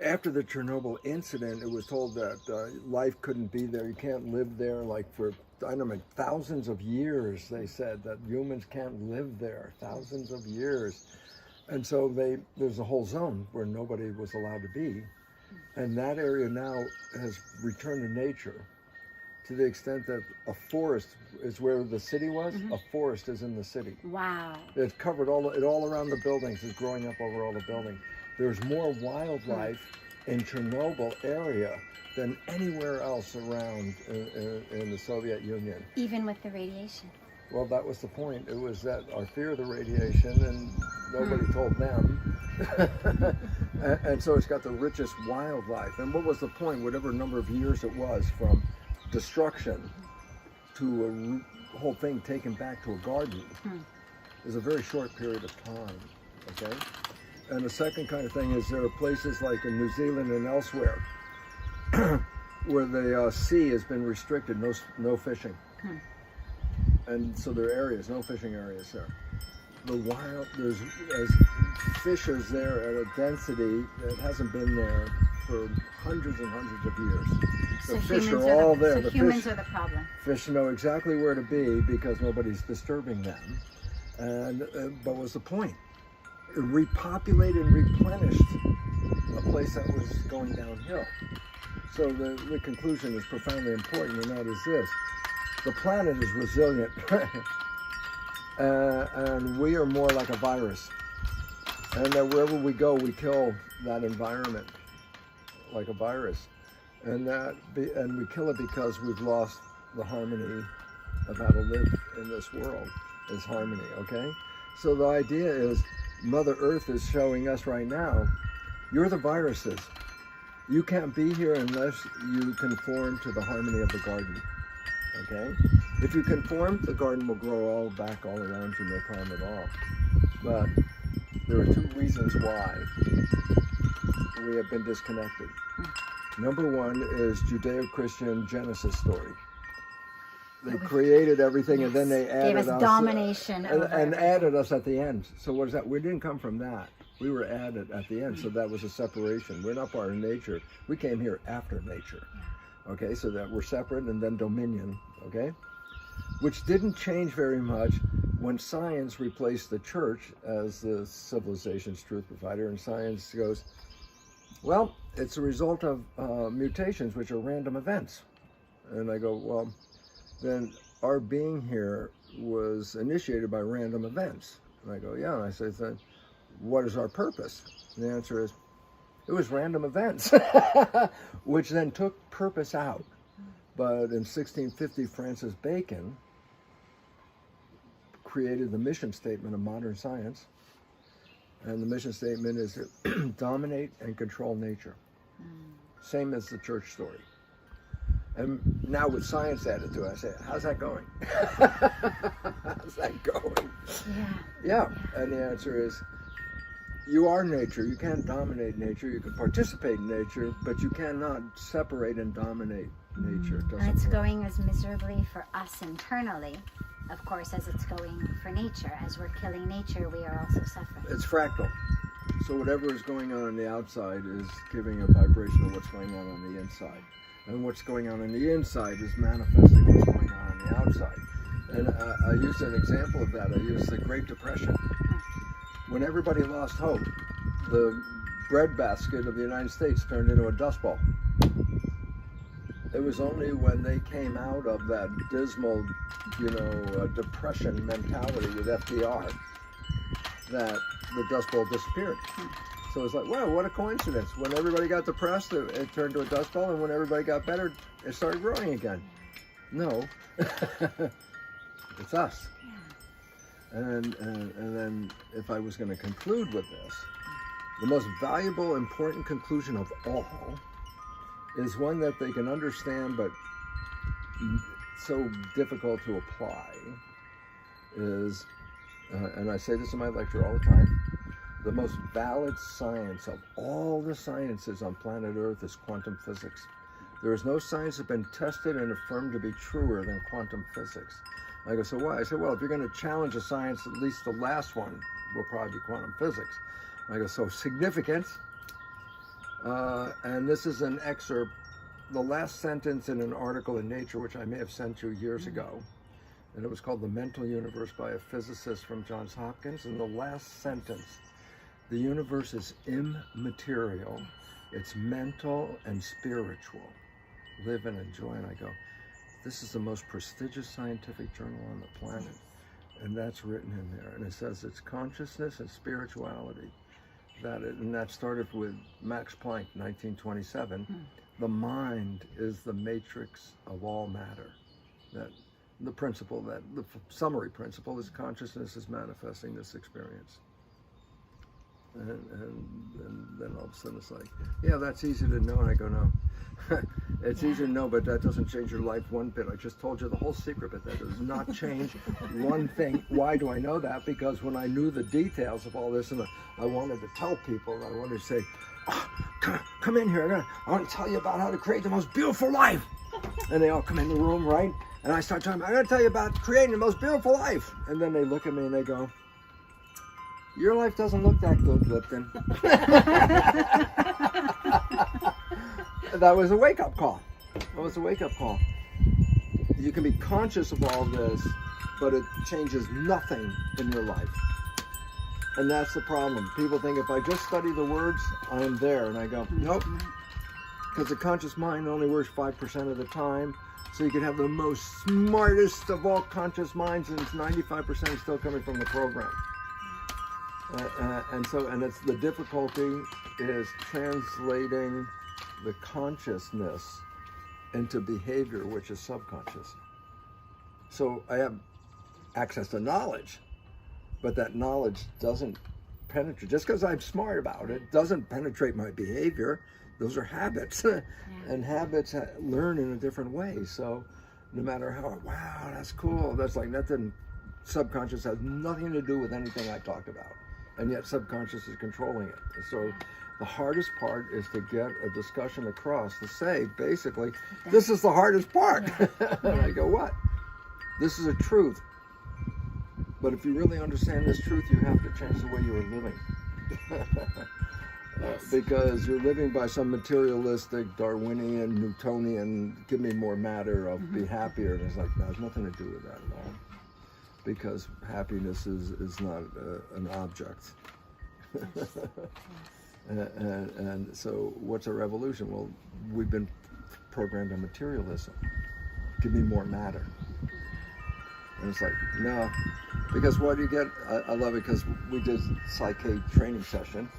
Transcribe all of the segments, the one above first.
after the Chernobyl incident, it was told that life couldn't be there. You can't live there, like for, I don't know, thousands of years. They said that humans can't live there, thousands of years. And so there's a whole zone where nobody was allowed to be. And that area now has returned to nature, to the extent that a forest is where the city was. A forest is in the city. Wow. It's covered all around the buildings. It's growing up over all the buildings. There's more wildlife in Chernobyl area than anywhere else around in the Soviet Union. Even with the radiation. Well, that was the point. It was that our fear of the radiation, and nobody told them. and so it's got the richest wildlife. And what was the point? Whatever number of years it was from destruction to a whole thing taken back to a garden is a very short period of time, okay? And the second kind of thing is there are places like in New Zealand and elsewhere where the sea has been restricted, no fishing. And so there are areas, no fishing areas there. There's fishes there at a density that hasn't been there for hundreds and hundreds of years. The fish are all there. So humans are the problem. Fish know exactly where to be because nobody's disturbing them. And but what's the point? It repopulated and replenished a place that was going downhill. So the conclusion is profoundly important, and that is this. The planet is resilient, and we are more like a virus. And that wherever we go, we kill that environment like a virus. And we kill it because we've lost the harmony of how to live in this world, is harmony, okay? So the idea is Mother Earth is showing us right now, you're the viruses. You can't be here unless you conform to the harmony of the garden, okay? If you conform, the garden will grow all back all around you, no problem at all. But there are two reasons why we have been disconnected. Number one is Judeo-Christian Genesis story. They created everything, and then they added gave us domination and added us at the end. So what is that? We didn't come from that. We were added at the end, so that was a separation. We're not part of nature. We came here after nature. Okay, so that we're separate, and then dominion, okay? Which didn't change very much when science replaced the church as the civilization's truth provider, and science goes, well, it's a result of mutations, which are random events. And I go, well, then our being here was initiated by random events. And I go, yeah. And I say, what is our purpose? And the answer is, it was random events, which then took purpose out. But in 1650, Francis Bacon created the mission statement of modern science. And the mission statement is to dominate and control nature. Same as the church story. And now with science added to it, I say, how's that going? How's that going? Yeah. And the answer is, you are nature. You can't dominate nature. You can participate in nature, but you cannot separate and dominate nature. And it's going as miserably for us internally, of course, as it's going for nature. As we're killing nature, we are also suffering. It's fractal. So whatever is going on the outside is giving a vibration of what's going on the inside. And what's going on the inside is manifesting what's going on the outside. And I used an example of that. I used the Great Depression. When everybody lost hope, the breadbasket of the United States turned into a dust bowl. It was only when they came out of that dismal, depression mentality with FDR that the dust bowl disappeared. So it's like, wow, what a coincidence. When everybody got depressed, it turned to a dust bowl, and when everybody got better, it started growing again. No, it's us. And then if I was going to conclude with this, the most valuable, important conclusion of all is one that they can understand, but so difficult to apply, is, and I say this in my lecture all the time, the most valid science of all the sciences on planet Earth is quantum physics. There is no science that's been tested and affirmed to be truer than quantum physics. I go, so why? I said, well, if you're going to challenge a science, at least the last one will probably be quantum physics. I go, so significance, And this is an excerpt, the last sentence in an article in Nature, which I may have sent you years ago. And it was called The Mental Universe by a physicist from Johns Hopkins. And the last sentence, the universe is immaterial. It's mental and spiritual. Live and enjoy. And I go, this is the most prestigious scientific journal on the planet. And that's written in there. And it says it's consciousness and spirituality. And that started with Max Planck, 1927. The mind is the matrix of all matter. That the principle, that the summary principle is consciousness is manifesting this experience. And then all of a sudden it's like, yeah, that's easy to know. And I go, no, it's easy to know, but that doesn't change your life one bit. I just told you the whole secret, but that does not change one thing. Why do I know that? Because when I knew the details of all this, and I wanted to tell people, I wanted to say, oh, come in here, I want to tell you about how to create the most beautiful life. And they all come in the room, right? And I start talking, I'm going to tell you about creating the most beautiful life. And then they look at me and they go, your life doesn't look that good, Lipton. That was a wake-up call. That was a wake-up call. You can be conscious of all this, but it changes nothing in your life. And that's the problem. People think if I just study the words, I am there. And I go, nope. Because the conscious mind only works 5% of the time. So you can have the most smartest of all conscious minds, and it's 95% still coming from the program. And it's the difficulty is translating the consciousness into behavior, which is subconscious. So I have access to knowledge, but that knowledge doesn't penetrate. Just because I'm smart about it doesn't penetrate my behavior. Those are habits, and habits learn in a different way. So no matter how, wow, that's cool. That's like nothing. Subconscious has nothing to do with anything I talked about. And yet subconscious is controlling it. So the hardest part is to get a discussion across to say, basically, this is the hardest part. And I go, what? This is a truth. But if you really understand this truth, you have to change the way you are living. Because you're living by some materialistic, Darwinian, Newtonian, give me more matter, I'll be happier. And it's like, that has nothing to do with that at all. Because happiness is not an object. And so what's a revolution? Well, we've been programmed on materialism. Give me more matter. And it's like, no. Because what do you get? I love it because we did Psyche training session,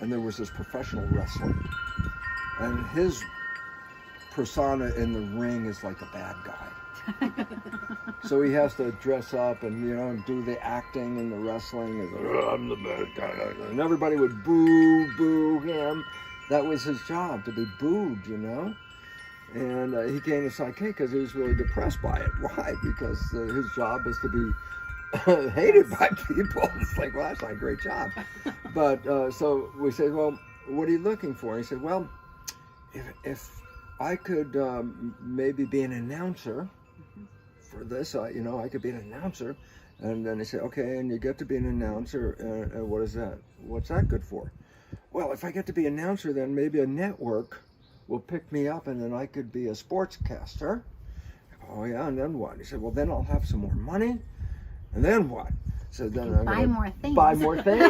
and there was this professional wrestler. And his persona in the ring is like a bad guy. So he has to dress up and, do the acting and the wrestling. And I'm the bad guy. And everybody would boo him. That was his job, to be booed, And he came to Psyche because he was really depressed by it. Why? Because his job is to be hated by people. It's like, well, that's not a great job. But so we said, well, what are you looking for? And he said, well, if I could maybe be an announcer for this, I could be an announcer. And then he said, okay, and you get to be an announcer, and what is that? What's that good for? Well, if I get to be an announcer, then maybe a network will pick me up, and then I could be a sportscaster. Oh yeah, and then what? He said, well, then I'll have some more money, and then what? So then I'm buy more things. Buy more things.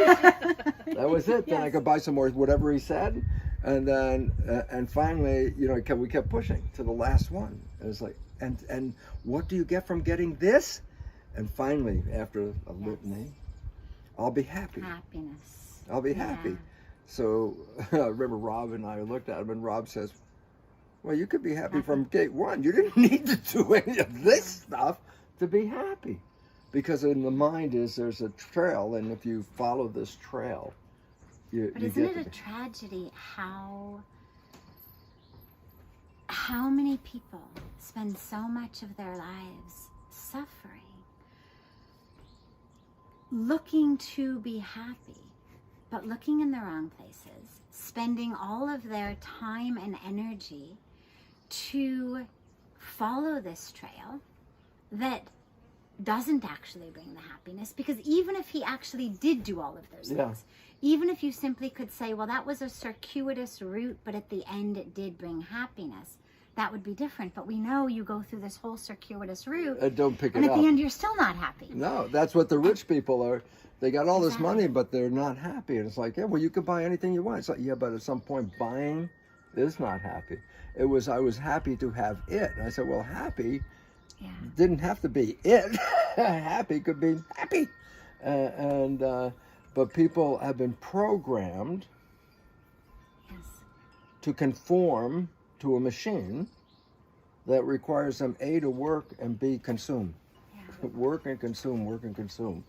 That was it. Then I could buy some more, whatever he said, and then and finally, we kept pushing to the last one. And it's like, and what do you get from getting this? And finally, after a litany, I'll be happy. Happiness. I'll be happy. So I remember Rob and I looked at him, and Rob says, well, you could be happy from gate one. You didn't need to do any of this stuff to be happy. Because in the mind there's a trail, and if you follow this trail, But isn't it a tragedy how many people spend so much of their lives suffering, looking to be happy, but looking in the wrong places, spending all of their time and energy to follow this trail that doesn't actually bring the happiness, because even if he actually did do all of those things, even if you simply could say, well, that was a circuitous route, but at the end it did bring happiness, that would be different. But we know you go through this whole circuitous route don't pick it and up. at the end you're still not happy. No, that's what the rich people are. They got all this money, but they're not happy. And it's like, yeah, well, you can buy anything you want. It's like, yeah, but at some point buying is not happy. I was happy to have it. And I said, well, happy didn't have to be it. Happy could be happy. But people have been programmed to conform to a machine that requires them A, to work, and B, consume. Work and consume, work and consume.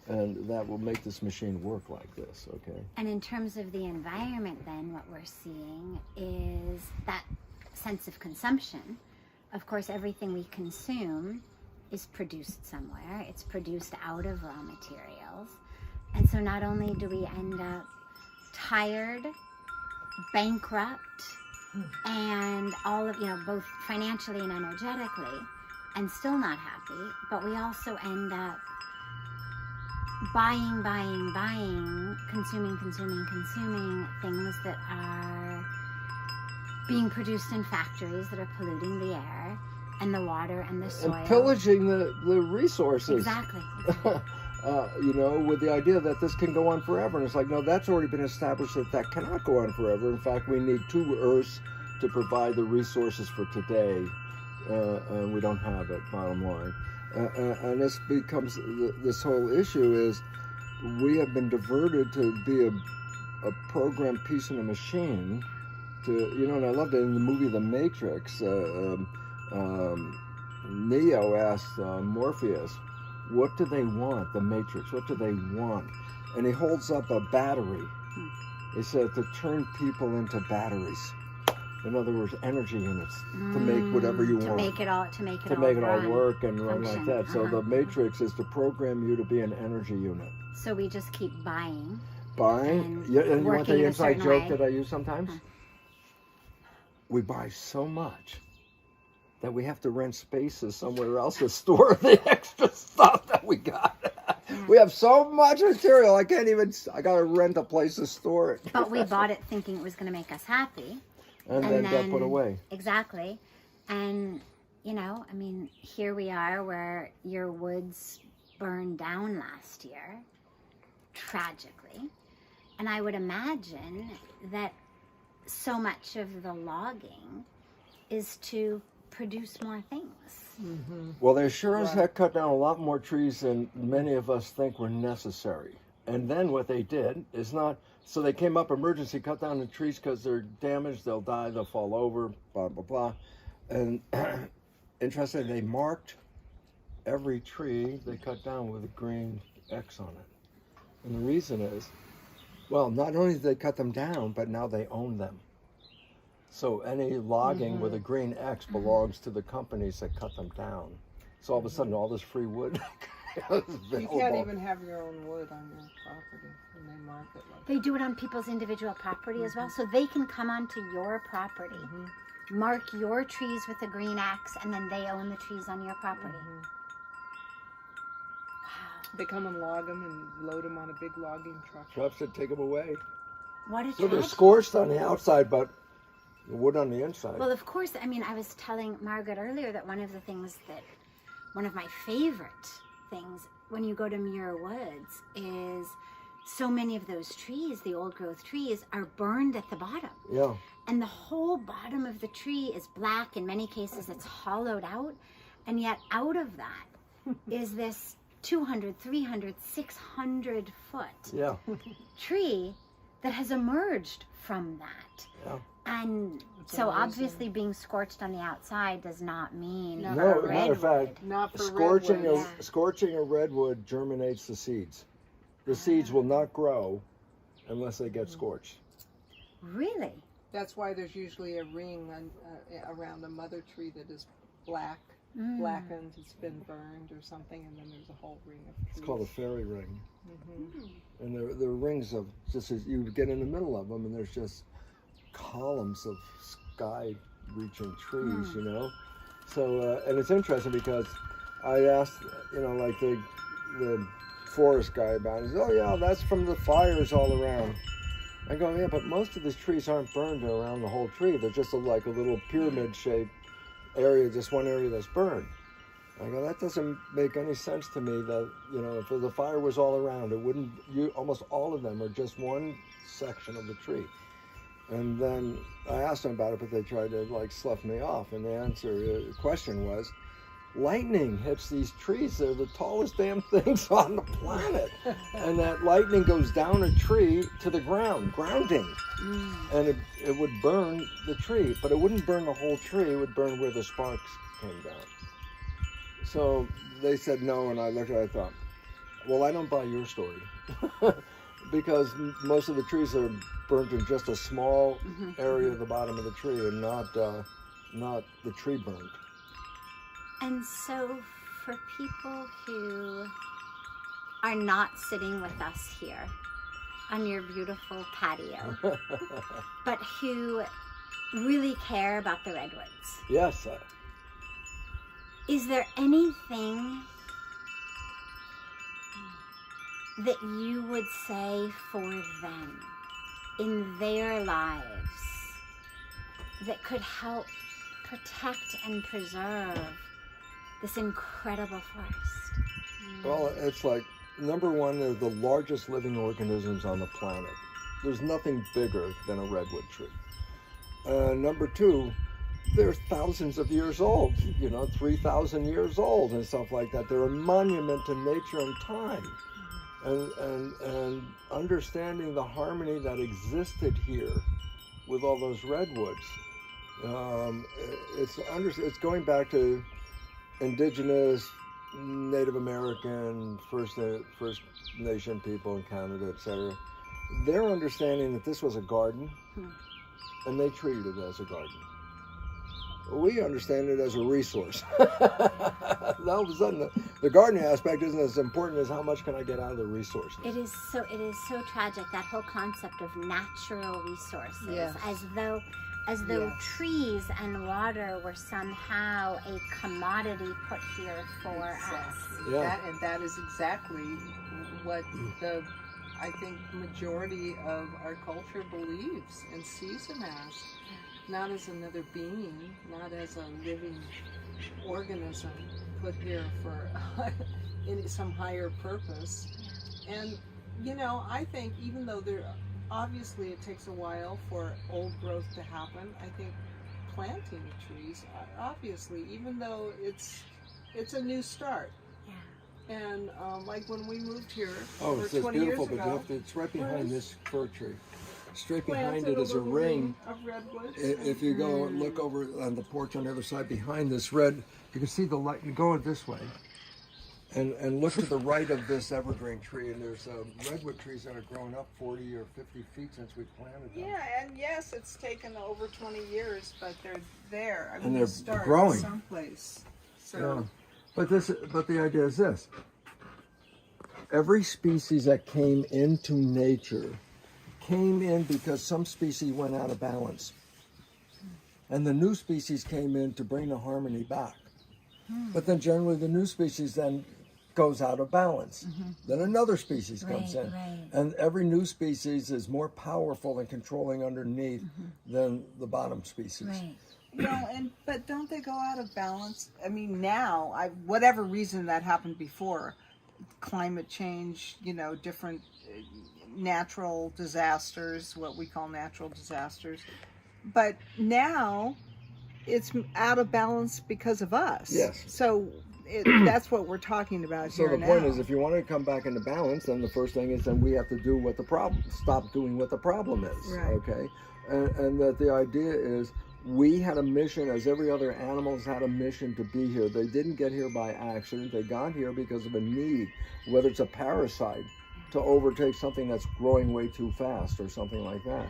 And that will make this machine work like this, okay? And in terms of the environment, then, what we're seeing is that sense of consumption. Of course, everything we consume is produced somewhere. It's produced out of raw materials. And so not only do we end up tired, bankrupt, and all of, both financially and energetically, and still not happy, but we also end up buying, consuming things that are being produced in factories that are polluting the air and the water and the soil. And pillaging the resources. Exactly. With the idea that this can go on forever. And it's like, no, that's already been established that cannot go on forever. In fact, we need 2 Earths to provide the resources for today. And we don't have it, bottom line. And this becomes, this whole issue is, we have been diverted to be a programmed piece in a machine. And I loved it in the movie The Matrix. Neo asked Morpheus, what do they want, the Matrix? What do they want? And he holds up a battery. He said, to turn people into batteries. In other words, energy units to make whatever you want. To make it all work and run like that. So the Matrix is to program you to be an energy unit. So we just keep buying. And you want the inside joke that I use sometimes? We buy so much that we have to rent spaces somewhere else to store the extra stuff that we got. We have so much material, I got to rent a place to store it. But we bought it thinking it was going to make us happy. And then got put away. Exactly. And, here we are where your woods burned down last year, tragically. And I would imagine that so much of the logging is to produce more things. Mm-hmm. Well, they sure as heck cut down a lot more trees than many of us think were necessary. And then what they did is so they came up emergency, cut down the trees because they're damaged, they'll die, they'll fall over, blah, blah, blah. And interesting, they marked every tree they cut down with a green X on it. And the reason is, well, not only did they cut them down, but now they own them. So any logging with a green X belongs to the companies that cut them down. So all of a sudden, all this free wood. You can't even have your own wood on your property when they mark it like They do it on people's individual property as well. So they can come onto your property, mark your trees with a green X, and then they own the trees on your property. Wow. They come and log them and load them on a big logging truck. Trucks that take them away. What a So they're tragedy. scorched on the outside, but the wood on the inside. Well, of course, I was telling Margaret earlier that one of my favorite things when you go to Muir Woods is so many of those trees, the old growth trees, are burned at the bottom. Yeah. And the whole bottom of the tree is black. In many cases, it's hollowed out. And yet out of that is this 200, 300, 600 foot tree that has emerged from that. Yeah. And It's so amazing. Obviously being scorched on the outside does not mean No, No, for as a matter of redwood. fact, Not for scorching redwoods. scorching a redwood germinates the seeds. The seeds will not grow unless they get scorched. Really? That's why there's usually a ring around a mother tree that is blackened, it's been burned or something, and then there's a whole ring of trees. It's called a fairy ring. And they're rings of just as you get in the middle of them, and there's just columns of sky-reaching trees, So and it's interesting because I asked, like the forest guy about it. He said, oh yeah, that's from the fires all around. I go, yeah, but most of these trees aren't burned around the whole tree. They're just like a little pyramid-shaped area, just one area that's burned. I go, that doesn't make any sense to me. That if the fire was all around, it wouldn't. Almost all of them are just one section of the tree. And then I asked them about it, but they tried to like slough me off. And the question was, lightning hits these trees. They're the tallest damn things on the planet. And that lightning goes down a tree to the ground, grounding. And it would burn the tree, but it wouldn't burn the whole tree. It would burn where the sparks came down. So they said no, and I looked at it, I thought, well, I don't buy your story. Because most of the trees are burnt in just a small area of the bottom of the tree, and not the tree burnt. And so for people who are not sitting with us here on your beautiful patio, but who really care about the redwoods. Yes. Is there anything that you would say for them in their lives that could help protect and preserve this incredible forest? Well, it's like, number one, they're the largest living organisms on the planet. There's nothing bigger than a redwood tree. Number two, they're thousands of years old, 3,000 years old and stuff like that. They're a monument to nature and time. And understanding the harmony that existed here with all those redwoods. It's going back to indigenous, Native American, First Nation people in Canada, etc. They're understanding that this was a garden, and they treated it as a garden. We understand it as a resource. All of a sudden, the gardening aspect isn't as important as how much can I get out of the resource. It is so tragic, that whole concept of natural resources, as though trees and water were somehow a commodity put here for us. Yeah. That is exactly what I think majority of our culture believes and sees him as. Not as another being, not as a living organism put here for some higher purpose. And, I think even though obviously it takes a while for old growth to happen, I think planting trees, obviously, even though it's a new start. Yeah. And like when we moved here over 20 years ago. It's right behind this fir tree. Straight behind it is a ring of redwoods. If you go and look over on the porch on the other side behind this red, you can see the light. You go this way and look to the right of this evergreen tree, and there's redwood trees that have grown up 40 or 50 feet since we planted them. Yeah, and yes, it's taken over 20 years, but they're there. And they're growing someplace. So, yeah. But the idea is this: every species that came into nature came in because some species went out of balance. And the new species came in to bring the harmony back. But then generally the new species then goes out of balance. Then another species comes in. And every new species is more powerful and controlling underneath than the bottom species. But don't they go out of balance? I mean, now, whatever reason that happened before, climate change, different natural disasters, what we call natural disasters. But now it's out of balance because of us. Yes. So that's what we're talking about here now. So the point is, if you want to come back into balance, then the first thing is then we have to do stop doing what the problem is. Right. Okay? And that the idea is we had a mission, as every other animal has had a mission to be here. They didn't get here by accident. They got here because of a need, whether it's a parasite to overtake something that's growing way too fast or something like that,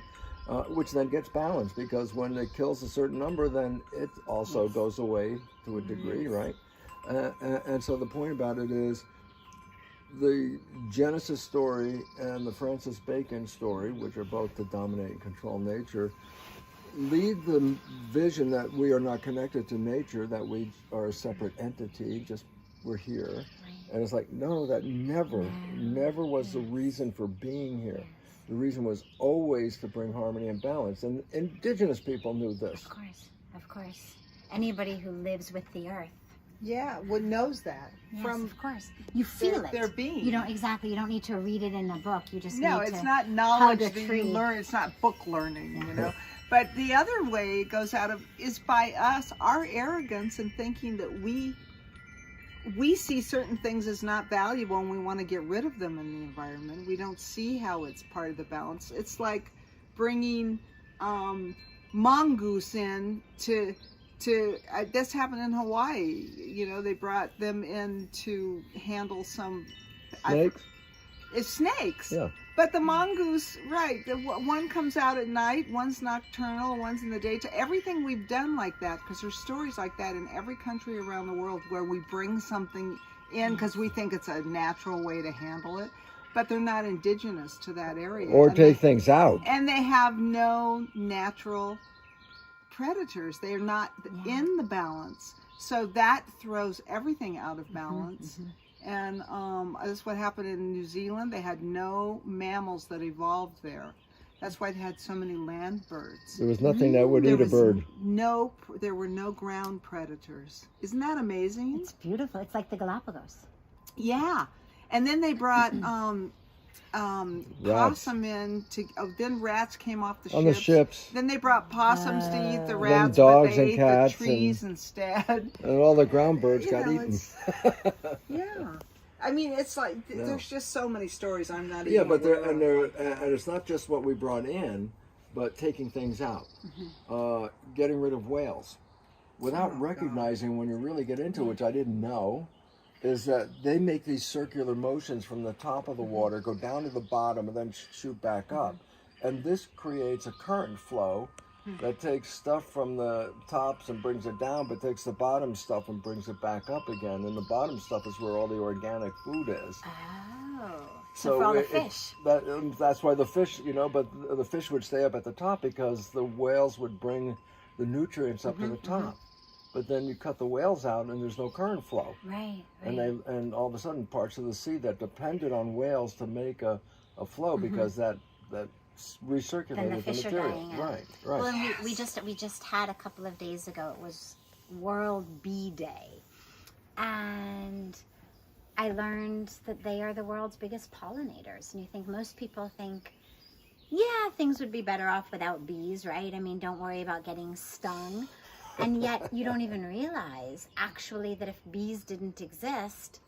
which then gets balanced, because when it kills a certain number, then it also goes away to a degree, right? And so the point about it is the Genesis story and the Francis Bacon story, which are both to dominate and control nature, lead the vision that we are not connected to nature, that we are a separate entity, just we're here. Right. And it's like, no, that never was the reason for being here. The reason was always to bring harmony and balance. And indigenous people knew this. Of course. Anybody who lives with the earth. Yeah, what knows that? Yes, From of course. You feel it. their being. You don't you don't need to read it in a book. You just No, need it's to not knowledge hug a that tree. you learn. It's not book learning, you know. But the other way it goes out of is by us, our arrogance and thinking that we see certain things as not valuable and we want to get rid of them in the environment. We don't see how it's part of the balance. It's like bringing mongoose in to this happened in Hawaii. You know, they brought them in to handle some Snakes? It's snakes. Yeah. But the mongoose, right, one comes out at night, one's nocturnal, one's in the daytime. Everything we've done like that, because there's stories like that in every country around the world where we bring something in because we think it's a natural way to handle it, but they're not indigenous to that area. Or And take things out. And they have no natural predators. They're not in the balance. So that throws everything out of balance. And that's what happened in New Zealand. They had no mammals that evolved there. That's why they had so many land birds. There was nothing that would eat a bird. There were no ground predators. Isn't that amazing? It's beautiful. It's like the Galapagos. Yeah. And then they brought possum in to. Then rats came off the On the ships. Then they brought possums to eat the Then rats, dogs but they and ate cats the trees instead. And all the ground birds You got know, eaten. Yeah. I mean, it's like there's just so many stories. I'm not. Yeah, even but aware of. and it's not just what we brought in, but taking things out, getting rid of whales, without recognizing when you really get into it, which I didn't know, is that they make these circular motions from the top of the water, go down to the bottom, and then shoot back up, and this creates a current flow that takes stuff from the tops and brings it down, but takes the bottom stuff and brings it back up again. And the bottom stuff is where all the organic food is. Oh. So for all the fish. That's why the fish, but the fish would stay up at the top because the whales would bring the nutrients up to the top. But then you cut the whales out and there's no current flow. Right. And all of a sudden parts of the sea that depended on whales to make a flow because that recirculated Then the fish material. are dying out. Right. Well, and we just had a couple of days ago. It was World Bee Day, and I learned that they are the world's biggest pollinators. And you think most people think, yeah, things would be better off without bees, right? I mean, don't worry about getting stung. And yet you don't even realize actually that if bees didn't exist,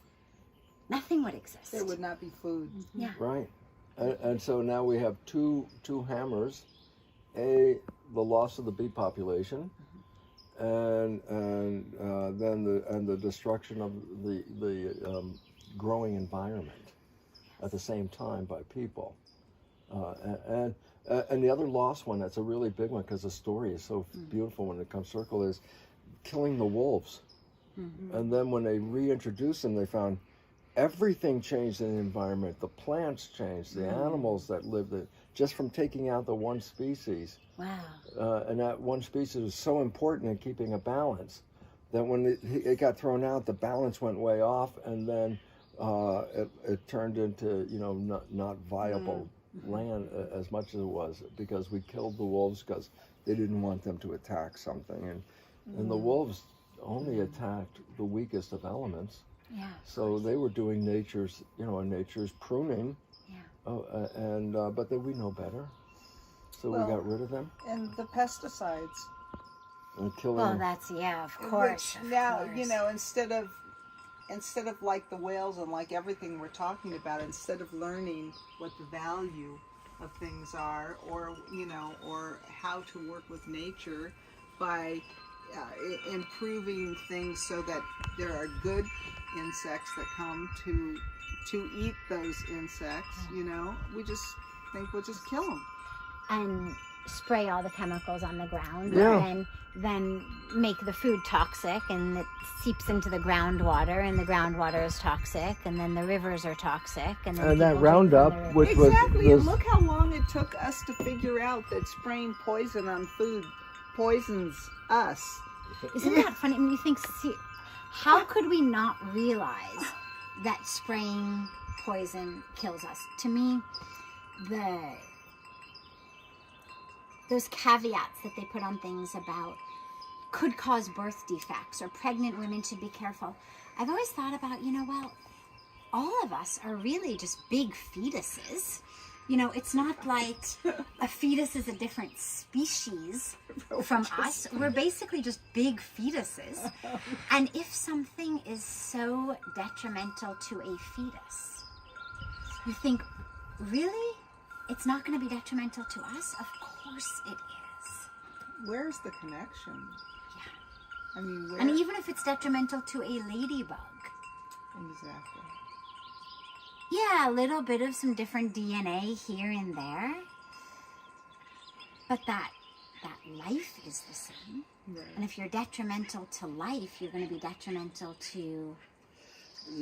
nothing would exist. There would not be food. Yeah. Right. And so now we have two hammers: the loss of the bee population, and then the destruction of the growing environment at the same time by people, and the other lost one that's a really big one because the story is so beautiful when it comes circle is killing the wolves, and then when they reintroduced them, they found. Everything changed in the environment. The plants changed, the animals that lived there, just from taking out the one species. Wow. And that one species was so important in keeping a balance that when it got thrown out, the balance went way off, and then it turned into not viable land as much as it was because we killed the wolves because they didn't want them to attack something, and the wolves only attacked the weakest of elements. Yeah. So they were doing nature's pruning. Yeah. But then we know better, so we got rid of them. And the pesticides. And killing. Well, that's of course. Which now instead of like the whales and like everything we're talking about, instead of learning what the value of things are, or how to work with nature by improving things so that there are good insects that come to eat those insects, we just think we'll just kill them and spray all the chemicals on the ground, Yeah. and then make the food toxic, and it seeps into the groundwater, and the groundwater is toxic, and then the rivers are toxic, and then And that people drink Roundup, from the which exactly. And was look how long it took us to figure out that spraying poison on food poisons us. Isn't that funny? I mean, you think, How could we not realize that spraying poison kills us? To me, those caveats that they put on things about could cause birth defects or pregnant women should be careful. I've always thought about, well, all of us are really just big fetuses. It's not like a fetus is a different species from us. We're basically just big fetuses. And if something is so detrimental to a fetus, you think, really? It's not going to be detrimental to us? Of course it is. Where's the connection? Yeah. I mean, and even if it's detrimental to a ladybug. Exactly. Yeah, a little bit of some different DNA here and there. But that life is the same. Right. And if you're detrimental to life, you're going to be detrimental to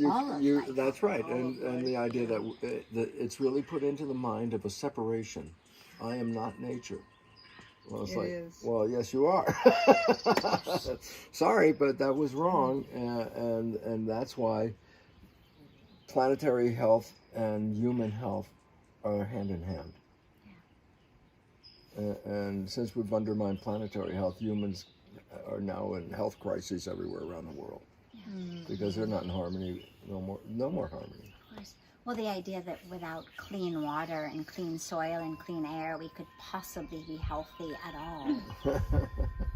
all of life. That's right. And the idea that it's really put into the mind of a separation. I am not nature. Well, it's well, yes, you are. Sorry, but that was wrong. And that's why planetary health and human health are hand in hand. Yeah. And since we've undermined planetary health, humans are now in health crises everywhere around the world. Yeah. Because they're not in harmony, no more harmony. Of course. Well, the idea that without clean water and clean soil and clean air, we could possibly be healthy at all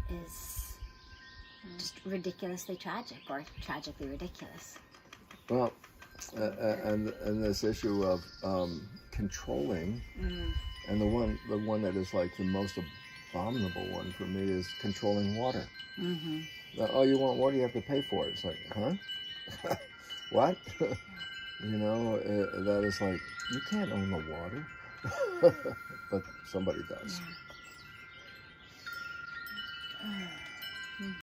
is just ridiculously tragic, or tragically ridiculous. Well, and this issue of controlling, and the one that is like the most abominable one for me is controlling water. Mm-hmm. Oh, you want water, you have to pay for it. It's like, huh? What? That is like, you can't own the water. But somebody does. Yeah.